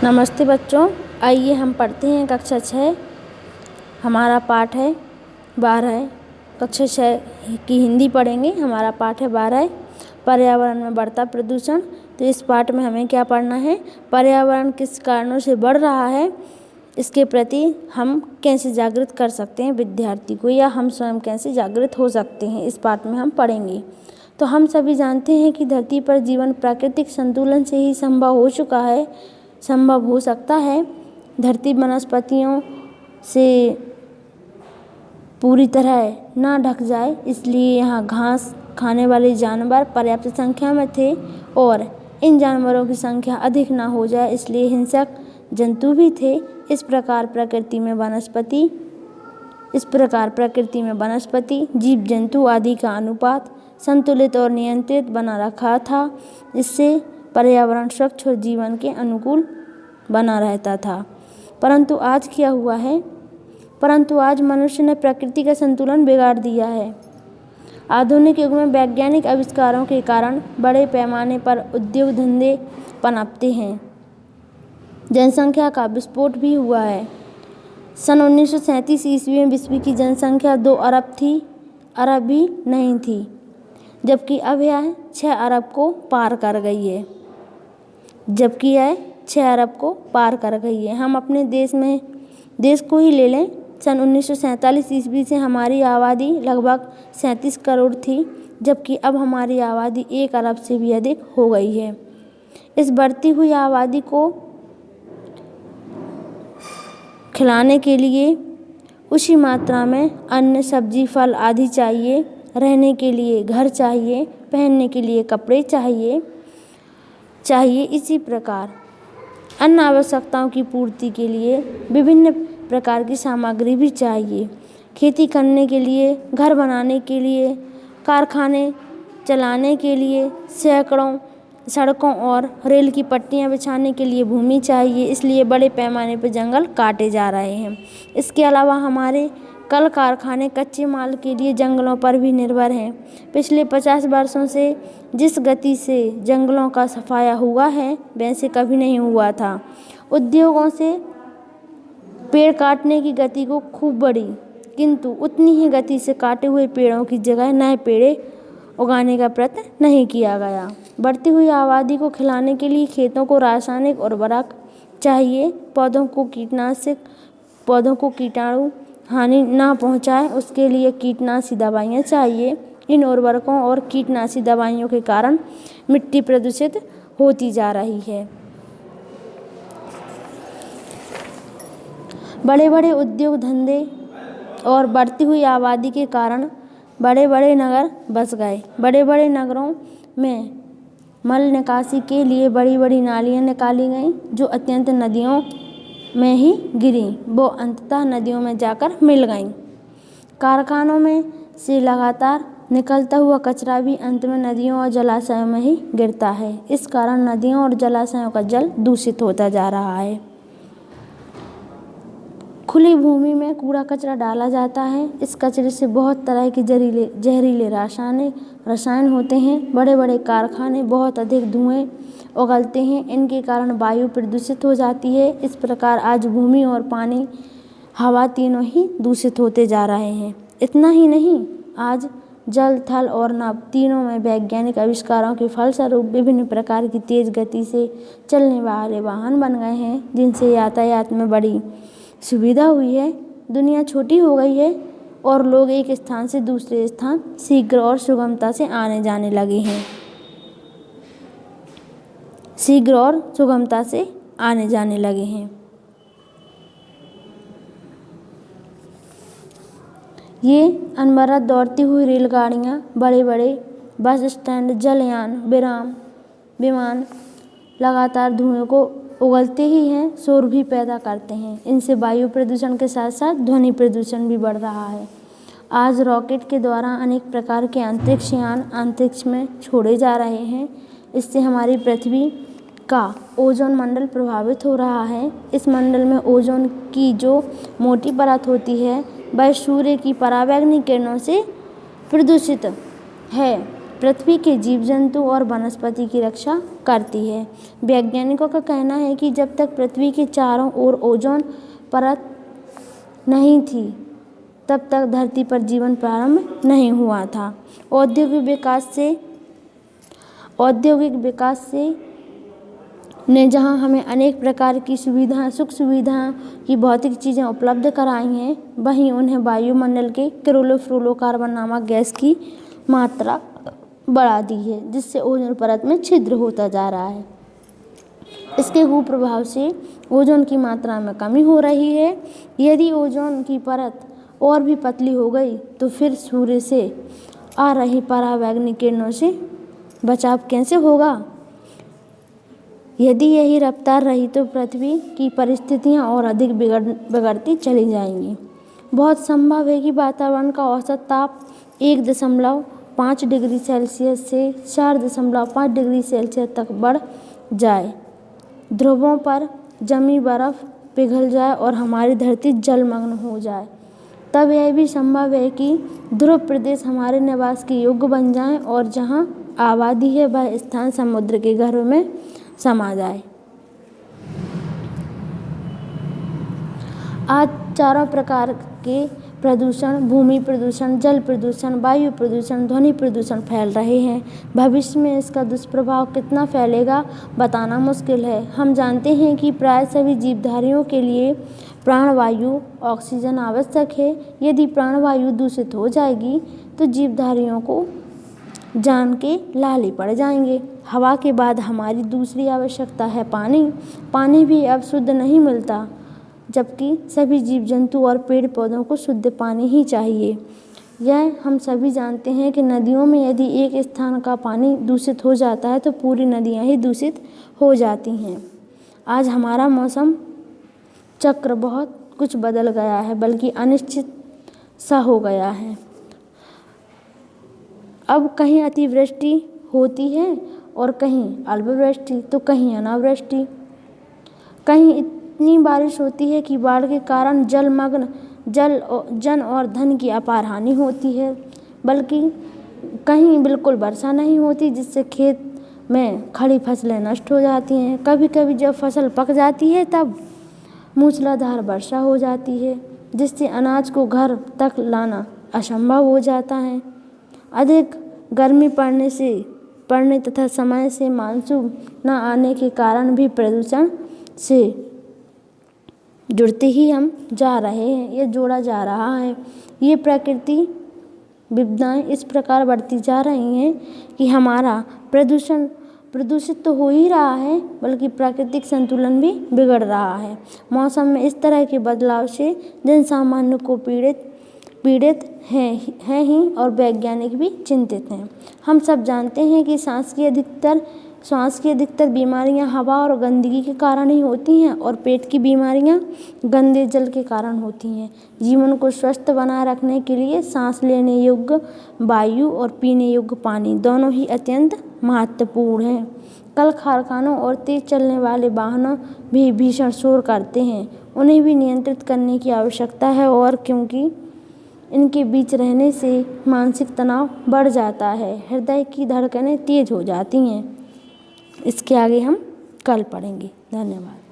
नमस्ते बच्चों, आइए हम पढ़ते हैं कक्षा 6। हमारा पाठ है 12। कक्षा 6 की हिंदी पढ़ेंगे। हमारा पाठ है 12, पर्यावरण में बढ़ता प्रदूषण। तो इस पाठ में हमें क्या पढ़ना है? पर्यावरण किस कारणों से बढ़ रहा है, इसके प्रति हम कैसे जागृत कर सकते हैं विद्यार्थी को, या हम स्वयं कैसे जागृत हो सकते हैं, इस पाठ में हम पढ़ेंगे। तो हम सभी जानते हैं कि धरती पर जीवन प्राकृतिक संतुलन से ही संभव हो सकता है। धरती वनस्पतियों से पूरी तरह ना ढक जाए, इसलिए यहाँ घास खाने वाले जानवर पर्याप्त संख्या में थे, और इन जानवरों की संख्या अधिक ना हो जाए, इसलिए हिंसक जंतु भी थे। इस प्रकार प्रकृति में वनस्पति जीव जंतु आदि का अनुपात संतुलित और नियंत्रित बना रखा था, जिससे पर्यावरण स्वच्छ और जीवन के अनुकूल बना रहता था। परंतु आज क्या हुआ है? आज मनुष्य ने प्रकृति का संतुलन बिगाड़ दिया है। आधुनिक युग में वैज्ञानिक आविष्कारों के कारण बड़े पैमाने पर उद्योग धंधे पनपते हैं। जनसंख्या का विस्फोट भी हुआ है। सन 1937 ईस्वी में विश्व की जनसंख्या 2 अरब भी नहीं थी, जबकि अब यह 6 अरब को पार कर गई है। हम अपने देश को ही ले लें। सन 1947 ईस्वी से हमारी आबादी लगभग 37 करोड़ थी, जबकि अब हमारी आबादी 1 अरब से भी अधिक हो गई है। इस बढ़ती हुई आबादी को खिलाने के लिए उसी मात्रा में अन्न, सब्जी, फल आदि चाहिए। रहने के लिए घर चाहिए, पहनने के लिए कपड़े चाहिए। इसी प्रकार अन्य आवश्यकताओं की पूर्ति के लिए विभिन्न प्रकार की सामग्री भी चाहिए। खेती करने के लिए, घर बनाने के लिए, कारखाने चलाने के लिए, सैकड़ों सड़कों और रेल की पटरियां बिछाने के लिए भूमि चाहिए। इसलिए बड़े पैमाने पर जंगल काटे जा रहे हैं। इसके अलावा हमारे कल कारखाने कच्चे माल के लिए जंगलों पर भी निर्भर हैं। पिछले 50 वर्षों से जिस गति से जंगलों का सफाया हुआ है, वैसे कभी नहीं हुआ था। उद्योगों से पेड़ काटने की गति को खूब बढ़ी, किंतु उतनी ही गति से काटे हुए पेड़ों की जगह नए पेड़ उगाने का प्रयत्न नहीं किया गया। बढ़ती हुई आबादी को खिलाने के लिए खेतों को रासायनिक उर्वरक चाहिए। पौधों को कीटाणु हानि ना पहुंचाए, उसके लिए कीटनाशी दवाइयाँ चाहिए। इन उर्वरकों और कीटनाशी दवाइयों के कारण मिट्टी प्रदूषित होती जा रही है। बड़े बड़े उद्योग धंधे और बढ़ती हुई आबादी के कारण बड़े बड़े नगर बस गए। बड़े बड़े नगरों में मल निकासी के लिए बड़ी बड़ी नालियाँ निकाली गईं, जो अत्यंत नदियों में ही गिरी। वो अंततः नदियों में जाकर मिल गईं। कारखानों में से लगातार निकलता हुआ कचरा भी अंत में नदियों और जलाशयों में ही गिरता है। इस कारण नदियों और जलाशयों का जल दूषित होता जा रहा है। खुली भूमि में कूड़ा कचरा डाला जाता है। इस कचरे से बहुत तरह के जहरीले रसायन होते हैं। बड़े बड़े कारखाने बहुत अधिक धुएं उगलते हैं। इनके कारण वायु प्रदूषित हो जाती है। इस प्रकार आज भूमि और पानी, हवा तीनों ही दूषित होते जा रहे हैं। इतना ही नहीं, आज जल, थल और नभ तीनों में वैज्ञानिक आविष्कारों के फलस्वरूप विभिन्न प्रकार की तेज गति से चलने वाले वाहन बन गए हैं, जिनसे यातायात में बड़ी सुविधा हुई है। दुनिया छोटी हो गई है और लोग एक स्थान से दूसरे स्थान शीघ्र और सुगमता से आने जाने लगे हैं। ये अनवरत दौड़ती हुई रेलगाड़ियाँ, बड़े बड़े बस स्टैंड, जलयान, विमान लगातार धुएं को उगलते ही हैं, शोर भी पैदा करते हैं। इनसे वायु प्रदूषण के साथ साथ ध्वनि प्रदूषण भी बढ़ रहा है। आज रॉकेट के द्वारा अनेक प्रकार के अंतरिक्ष यान अंतरिक्ष में छोड़े जा रहे हैं। इससे हमारी पृथ्वी का ओजोन मंडल प्रभावित हो रहा है। इस मंडल में ओजोन की जो मोटी परत होती है, वह सूर्य की पराबैंगनी किरणों से प्रदूषित है। पृथ्वी के जीव जंतु और वनस्पति की रक्षा करती है। वैज्ञानिकों का कहना है कि जब तक पृथ्वी के चारों ओर ओजोन परत नहीं थी तब तक धरती पर जीवन प्रारंभ नहीं हुआ था। औद्योगिक विकास से ने जहां हमें अनेक प्रकार की सुख सुविधाओं की भौतिक चीज़ें उपलब्ध कराई हैं, वहीं उन्हें वायुमंडल के क्लोरोफ्लोरोकार्बन नामक गैस की मात्रा बढ़ा दी है, जिससे ओजोन परत में छिद्र होता जा रहा है। इसके कुप्रभाव से ओजोन की मात्रा में कमी हो रही है। यदि ओजोन की परत और भी पतली हो गई तो फिर सूर्य से आ रही परावैंगनिक किरणों से बचाव कैसे होगा? यदि यही रफ्तार रही तो पृथ्वी की परिस्थितियां और अधिक बिगड़ती चली जाएंगी। बहुत संभव है कि वातावरण का औसत ताप 1.5 डिग्री सेल्सियस से 4.5 डिग्री सेल्सियस तक बढ़ जाए, ध्रुवों पर जमी बर्फ पिघल जाए और हमारी धरती जलमग्न हो जाए। तब यह भी संभव है कि ध्रुव प्रदेश हमारे निवास के योग्य बन जाएं और जहां आबादी है वह स्थान समुद्र के गर्भ में समा जाए। आज चारों प्रकार के प्रदूषण, भूमि प्रदूषण, जल प्रदूषण, वायु प्रदूषण, ध्वनि प्रदूषण फैल रहे हैं। भविष्य में इसका दुष्प्रभाव कितना फैलेगा बताना मुश्किल है। हम जानते हैं कि प्राय सभी जीवधारियों के लिए प्राणवायु ऑक्सीजन आवश्यक है। यदि प्राणवायु दूषित हो जाएगी तो जीवधारियों को जान के लाले पड़ जाएंगे। हवा के बाद हमारी दूसरी आवश्यकता है पानी। पानी भी अब शुद्ध नहीं मिलता, जबकि सभी जीव जंतु और पेड़ पौधों को शुद्ध पानी ही चाहिए। यह हम सभी जानते हैं कि नदियों में यदि एक स्थान का पानी दूषित हो जाता है तो पूरी नदियां ही दूषित हो जाती हैं। आज हमारा मौसम चक्र बहुत कुछ बदल गया है, बल्कि अनिश्चित सा हो गया है। अब कहीं अतिवृष्टि होती है और कहीं अल्पवृष्टि तो कहीं अनावृष्टि। कहीं इतनी बारिश होती है कि बाढ़ के कारण जन और धन की अपार हानि होती है, बल्कि कहीं बिल्कुल वर्षा नहीं होती, जिससे खेत में खड़ी फसलें नष्ट हो जाती हैं। कभी कभी जब फसल पक जाती है तब मूसलाधार वर्षा हो जाती है, जिससे अनाज को घर तक लाना असंभव हो जाता है। अधिक गर्मी पड़ने तथा समय से मानसून न आने के कारण भी प्रदूषण से जुड़ते ही हम जा रहे हैं, ये जोड़ा जा रहा है। ये प्रकृति विपदाएं इस प्रकार बढ़ती जा रही हैं कि हमारा प्रदूषित तो हो ही रहा है, बल्कि प्राकृतिक संतुलन भी बिगड़ रहा है। मौसम में इस तरह के बदलाव से जन सामान्य को पीड़ित हैं ही और वैज्ञानिक भी चिंतित हैं। हम सब जानते हैं कि सांस की अधिकतर बीमारियां हवा और गंदगी के कारण ही होती हैं और पेट की बीमारियां गंदे जल के कारण होती हैं। जीवन को स्वस्थ बनाए रखने के लिए सांस लेने योग्य वायु और पीने योग्य पानी दोनों ही अत्यंत महत्वपूर्ण हैं। कल कारखानों और तेज चलने वाले वाहनों भी भीषण शोर करते हैं, उन्हें भी नियंत्रित करने की आवश्यकता है, और क्योंकि इनके बीच रहने से मानसिक तनाव बढ़ जाता है, हृदय की धड़कनें तेज हो जाती हैं। इसके आगे हम कल पढ़ेंगे। धन्यवाद।